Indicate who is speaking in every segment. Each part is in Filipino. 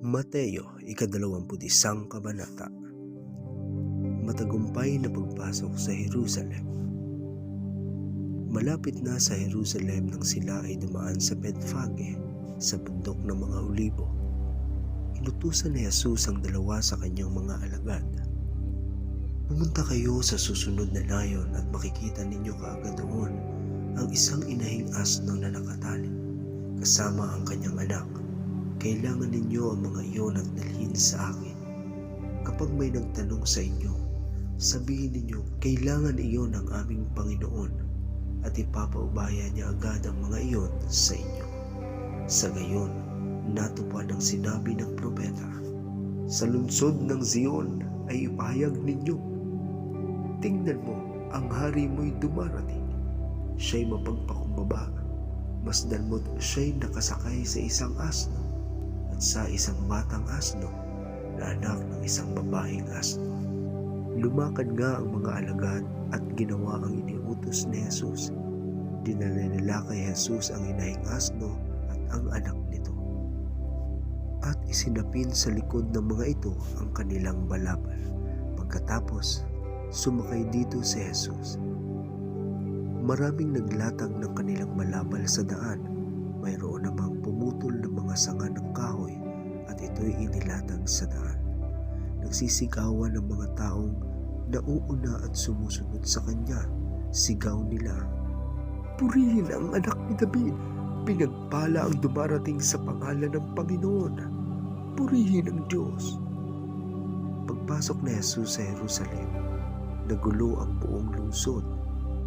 Speaker 1: Mateo, ika-21 kabanata. Matagumpay na pagpasok sa Jerusalem. Malapit na sa Jerusalem nang sila ay dumaan sa Bethfage, sa bundok ng mga Olibo. Inutusan ni Jesus ang dalawa sa kanyang mga alagad. Pumunta kayo sa susunod na nayon at makikita ninyo kaagad doon ang isang inahing asno na nakatali, kasama ang kanyang anak. Kailangan ninyo ang mga iyon at dalhin sa akin. Kapag may nagtanong sa inyo, sabihin ninyo, kailangan iyon ng aming Panginoon, at ipapaubaya niya agad ang mga iyon sa inyo. Sa gayon, natupad ang sinabi ng propeta, sa lungsod ng Zion ay ipahayag ninyo, tingnan mo, ang hari mo'y dumarating. Siya'y mapagpakumbaba, masdan mo't siya'y nakasakay sa isang asno, sa isang batang asno na anak ng isang babaeng asno. Lumakad nga ang mga alagad at ginawa ang iniutos ni Jesus. Dinala nila kay Jesus ang inahing asno at ang anak nito. At isinapin sa likod ng mga ito ang kanilang balabal. Pagkatapos, sumakay dito si Jesus. Maraming naglatag ng kanilang balabal sa daan. Mayroon namang pumutol ng mga sanga ng kahoy at ito'y inilatag sa daan. Nagsisigawan ng mga taong nauuna at sumusunod sa kanya. Sigaw nila, purihin ang anak ni David! Pinagpala ang dumarating sa pangalan ng Panginoon! Purihin ang Diyos! Pagpasok ni Jesus sa Jerusalem, nagulo ang buong lungsod.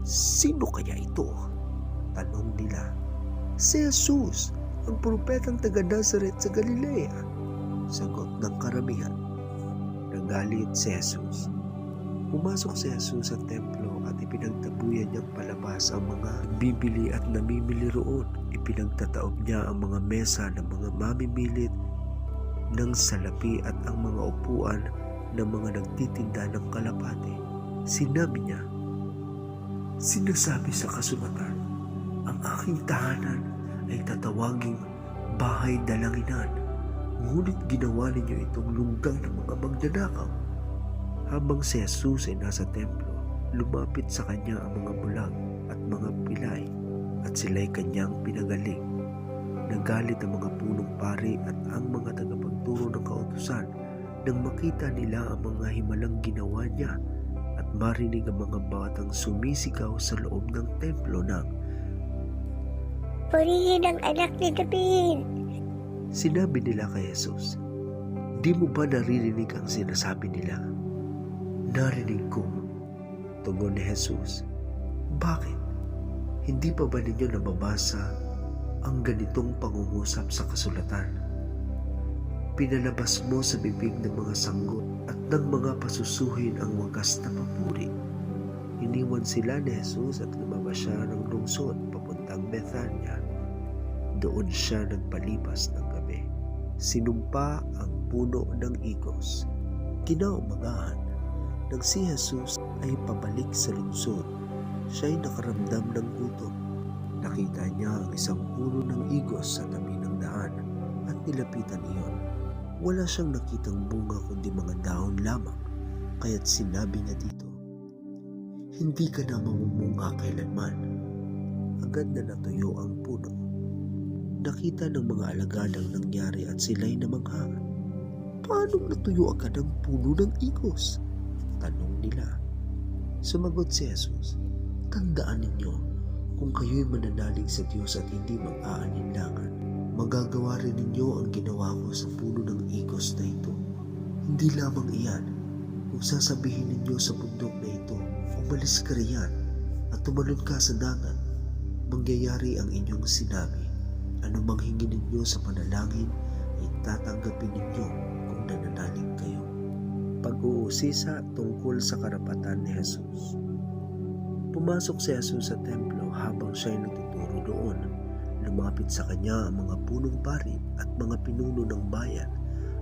Speaker 1: Sino kaya ito? Tanong nila. Si Jesus, ang propetang taga Nazaret sa Galilea. Sagot ng karamihan. Nagalit si Jesus. Pumasok si Jesus sa templo at ipinagtabuyan niyang palabas ang mga bibili at namimili roon. Ipinagtataob niya ang mga mesa ng mga mamimilit ng salapi at ang mga upuan ng mga nagtitinda ng kalapate. Sinabi niya, sinasabi sa kasulatan, ang aking tahanan ay tatawaging bahay dalanginan, ngunit ginawa ninyo itong lunggang ng mga magnanakaw. Habang si Jesus ay nasa templo, lumapit sa kanya ang mga bulag at mga pilay, at sila'y kanyang pinagaling. Nagalit ang mga punong pari at ang mga tagapagturo ng kautusan nang makita nila ang mga himalang ginawa niya at marinig ang mga batang sumisigaw sa loob ng templo ng
Speaker 2: purihin ang anak ni David.
Speaker 1: Sinabi nila kay Jesus, di mo ba naririnig ang sinasabi nila? Narinig ko, tugon ni Jesus. Bakit? Hindi pa ba ninyo nababasa ang ganitong pangungusap sa kasulatan? Pinalabas mo sa bibig ng mga sanggot at ng mga pasusuhin ang wagas na papuri. Iniwan sila ni Jesus at lumabas siya ng lungsod papuntang Bethania. Doon siya nagpalipas ng gabi. Sinumpa ang puno ng igos. Kinaumagahan, nang si Jesus ay pabalik sa lungsod, siya'y nakaramdam ng gutom. Nakita niya ang isang puno ng igos sa tabi ng daan at nilapitan iyon. Wala siyang nakitang bunga kundi mga dahon lamang, kaya't sinabi niya dito, hindi ka na mamumunga kailanman. Agad na natuyo ang puno. Nakita ng mga alagad ang nangyari at sila'y namangha. Paano natuyo agad ang puno ng igos? Tanong nila. Sumagot si Jesus, tandaan ninyo, kung kayo'y mananalig sa Diyos at hindi mag-aalinlangan, magagawa rin ninyo ang ginawa ko sa puno ng igos na ito. Hindi lamang iyan, kung sasabihin ninyo sa bundok na ito, umalis ka riyan at tumalon ka sa dagat, mangyayari ang inyong sinabi. Ano mang hingin ninyo sa panalangin ay tatanggapin ninyo kung nananalig kayo. Pag-uusisa tungkol sa karapatan ni Jesus. Pumasok si Jesus sa templo habang siya'y nagtuturo doon. Lumapit sa kanya ang mga punong pari at mga pinuno ng bayan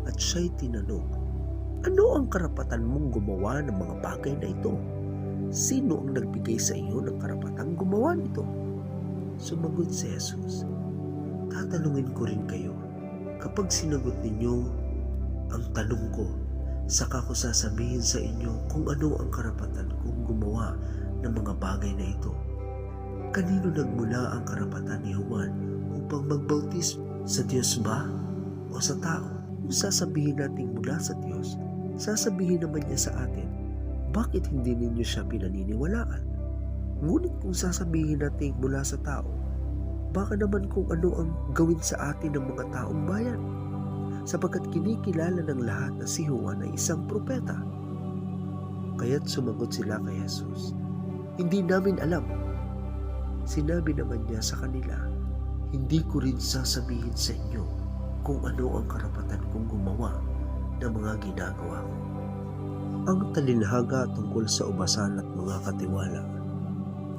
Speaker 1: at siya'y tinanong, ano ang karapatan mong gumawa ng mga bagay na ito? Sino ang nagbigay sa iyo ng karapatang gumawa nito? Sumagot si Jesus, tatanungin ko rin kayo, kapag sinagot ninyo Ang tanong ko, saka ko sasabihin sa inyo kung ano ang karapatan kong gumawa ng mga bagay na ito. Kanino nagmula ang karapatan ni Juan upang magbautismo? Sa Diyos ba o sa tao? Kung sasabihin natin mula sa Diyos, sasabihin naman niya sa atin, bakit hindi ninyo siya pinaniniwalaan? Ngunit kung sasabihin natin mula sa tao, baka naman kung ano ang gawin sa atin ng mga taong bayan, sapagkat kinikilala ng lahat na si Juan ay isang propeta. Kaya't sumagot sila kay Jesus, hindi namin alam. Sinabi naman niya sa kanila, hindi ko rin sasabihin sa inyo kung ano ang karapatan kong gumawa ng mga ginagawa ko. Ang talinhaga tungkol sa ubasan at mga katiwala.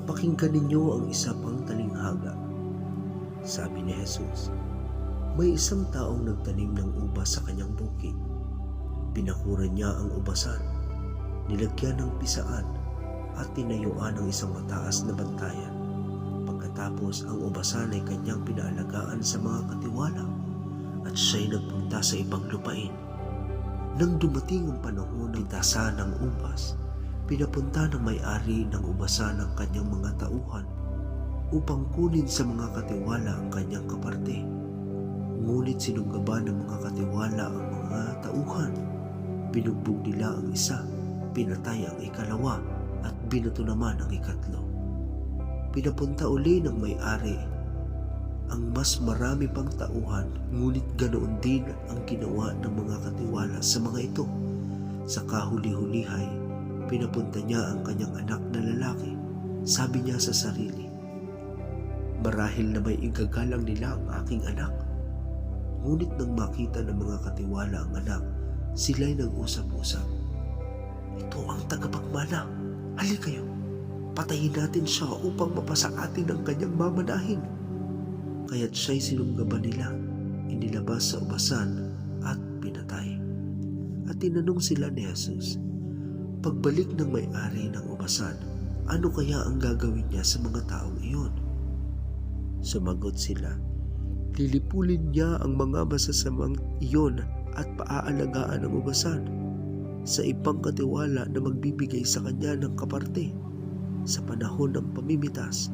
Speaker 1: Pakinggan ninyo ang isa pang talinghaga. Sabi ni Jesus, may isang taong nagtanim ng ubas sa kanyang bukid. Pinakuran niya ang ubasan, nilagyan ng pisaan at tinayuan ng isang mataas na bantayan. Pagkatapos ang ubasan ay kanyang pinaalagaan sa mga katiwala at siya'y nagpunta sa ibang lupain. Nang dumating ang panahon ng itasan ng ubas, pinapunta ng may-ari ng ubasan ang kanyang mga tauhan upang kunin sa mga katiwala ang kanyang kaparte. Ngunit sinunggaban ng mga katiwala ang mga tauhan. Binugbog nila ang isa, pinatay ang ikalawa at binato naman ang ikatlo. Pinapunta uli ng may-ari ang mas marami pang tauhan, ngunit ganoon din ang ginawa ng mga katiwala sa mga ito. Sa kahuli-hulihay, pinapunta niya ang kanyang anak na lalaki. Sabi niya sa sarili, marahil na may igagalang nila ang aking anak. Ngunit nang makita ng mga katiwala ang anak, sila'y nag-usap-usap. Ito ang tagapagmana. Hali kayo, patayin natin siya upang mapasa atin ang kanyang mamanahin. Kaya't siya'y sinunggaban nila, inilabas sa ubasan at pinatay. At tinanong sila ni Jesus, pagbalik ng may-ari ng ubasan, ano kaya ang gagawin niya sa mga taong iyon? Sumagot sila, lilipulin niya ang mga masasamang iyon at paaalagaan ang ubasan sa ibang katiwala na magbibigay sa kanya ng kaparte sa panahon ng pamimitas.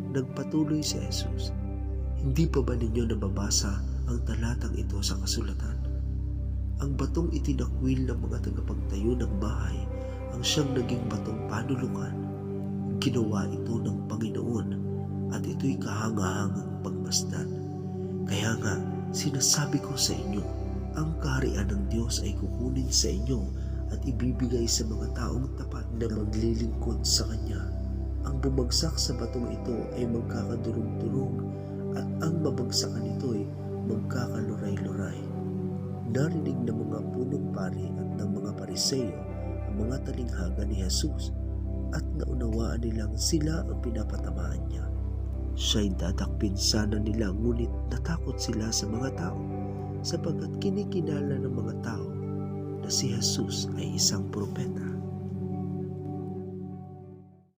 Speaker 1: Nagpatuloy si Jesus, hindi pa ba ninyo nababasa ang talatang ito sa kasulatan? Ang batong itinakwil ng mga tagapagtayo ng bahay ang siyang naging batong panulukan. Ginawa ito ng Panginoon at ito'y kahangahangang pagmasdan. Kaya nga, sinasabi ko sa inyo, ang kaharian ng Diyos ay kukunin sa inyo at ibibigay sa mga taong tapat na maglilingkod sa Kanya. Ang bumagsak sa batong ito ay magkakadurog-durog at ang mabagsakan nito ay magkakaluray-luray. Narinig ng mga punong pari at ng mga Pariseo ang mga talinghaga ni Jesus at naunawaan nilang sila ang pinapatamaan niya. Siya'y dadakpin sana nila, ngunit natakot sila sa mga tao sapagkat kinikilala ng mga tao na si Jesus ay isang propeta.